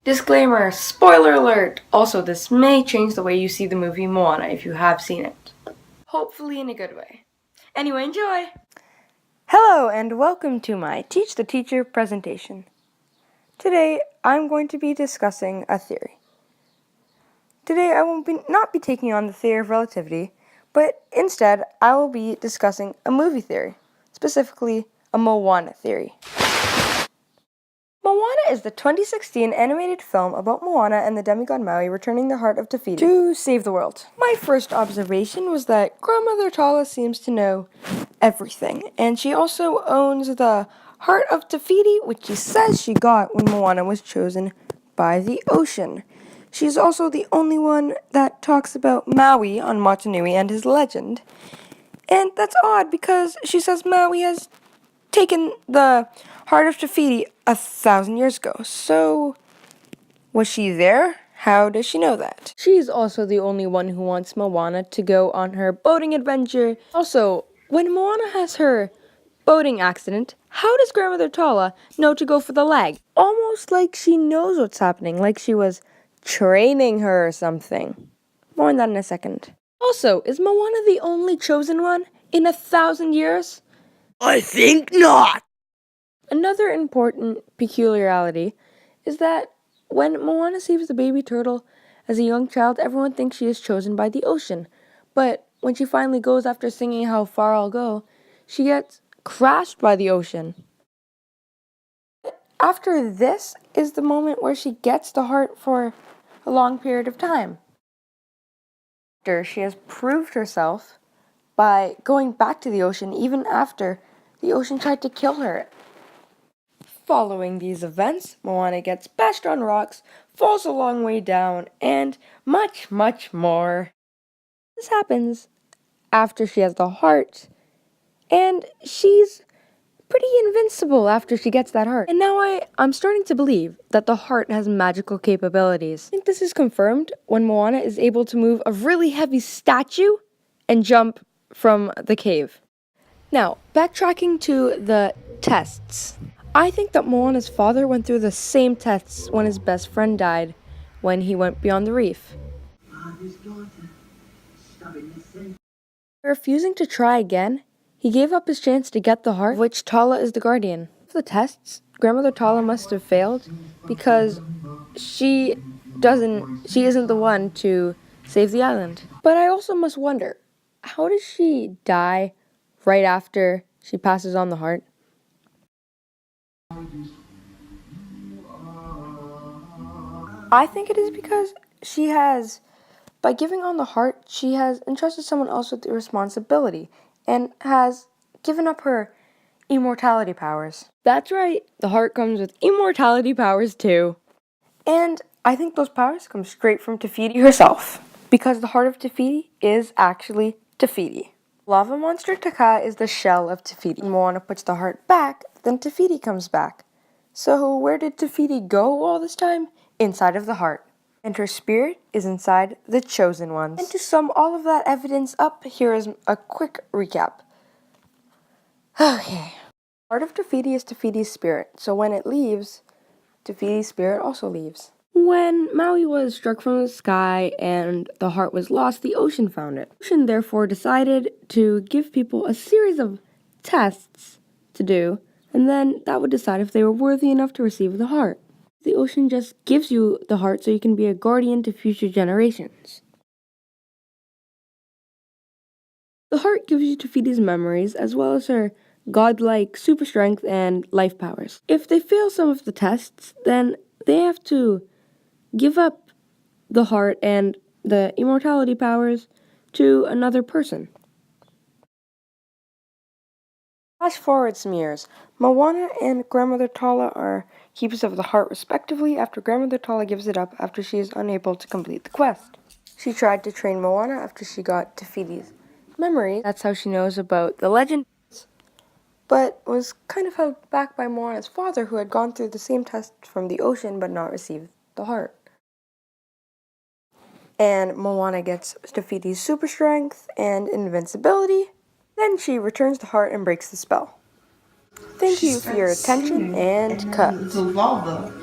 Disclaimer, spoiler alert! Also, this may change the way you see the movie Moana if you have seen it. Hopefully in a good way. Anyway, enjoy! Hello and welcome to my Teach the Teacher presentation. Today, I'm going to be discussing a theory. Today, I will not be taking on the theory of relativity, but instead, I will be discussing a movie theory, specifically a Moana theory. Moana is the 2016 animated film about Moana and the demigod Maui returning the heart of Te Fiti to save the world. My first observation was that Grandmother Tala seems to know everything, and she also owns the heart of Te Fiti, which she says she got when Moana was chosen by the ocean. She's also the only one that talks about Maui on Motunui and his legend. And that's odd because she says Maui has taken the heart of Te Fiti 1,000 years ago. So, was she there? How does she know that? She's also the only one who wants Moana to go on her boating adventure. Also, when Moana has her boating accident, how does Grandmother Tala know to go for the leg? Almost like she knows what's happening, like she was training her or something. More on that in a second. Also, is Moana the only chosen one in 1,000 years? I think not. Another important peculiarity is that when Moana saves the baby turtle as a young child, everyone thinks she is chosen by the ocean. But when she finally goes after singing How Far I'll Go, she gets crashed by the ocean. After this is the moment where she gets the heart for a long period of time. After she has proved herself by going back to the ocean even after the ocean tried to kill her. Following these events, Moana gets bashed on rocks, falls a long way down, and much, much more. This happens after she has the heart, and she's pretty invincible after she gets that heart. And now I'm starting to believe that the heart has magical capabilities. I think this is confirmed when Moana is able to move a really heavy statue and jump from the cave. Now, backtracking to the tests. I think that Moana's father went through the same tests when his best friend died when he went beyond the reef. Refusing to try again, he gave up his chance to get the heart, of which Tala is the guardian. For the tests, Grandmother Tala must have failed because she isn't the one to save the island. But I also must wonder, how does she die right after she passes on the heart? I think it is because by giving on the heart, she has entrusted someone else with the responsibility and has given up her immortality powers. That's right, the heart comes with immortality powers too. And I think those powers come straight from Te Fiti herself, because the heart of Te Fiti is actually Te Fiti. Lava monster Taka is the shell of Te Fiti. When Moana puts the heart back, then Te Fiti comes back. So where did Te Fiti go all this time? Inside of the heart. And her spirit is inside the chosen ones. And to sum all of that evidence up, here is a quick recap. Okay. Part of Te Fiti is Te Fiti's spirit, so when it leaves, Te Fiti's spirit also leaves. When Maui was struck from the sky and the heart was lost, the ocean found it. The ocean therefore decided to give people a series of tests to do, and then that would decide if they were worthy enough to receive the heart. The ocean just gives you the heart so you can be a guardian to future generations. The heart gives you Te Fiti's memories as well as her godlike super strength and life powers. If they fail some of the tests, then they have to give up the heart and the immortality powers to another person. Flash forward some years. Moana and Grandmother Tala are keepers of the heart respectively after Grandmother Tala gives it up after she is unable to complete the quest. She tried to train Moana after she got Te Fiti's memory. That's how she knows about the legend, but was kind of held back by Moana's father, who had gone through the same test from the ocean but not received the heart. And Moana gets Te Fiti's super strength and invincibility. Then she returns the heart and breaks the spell. Thank you for your attention and cut. The lava.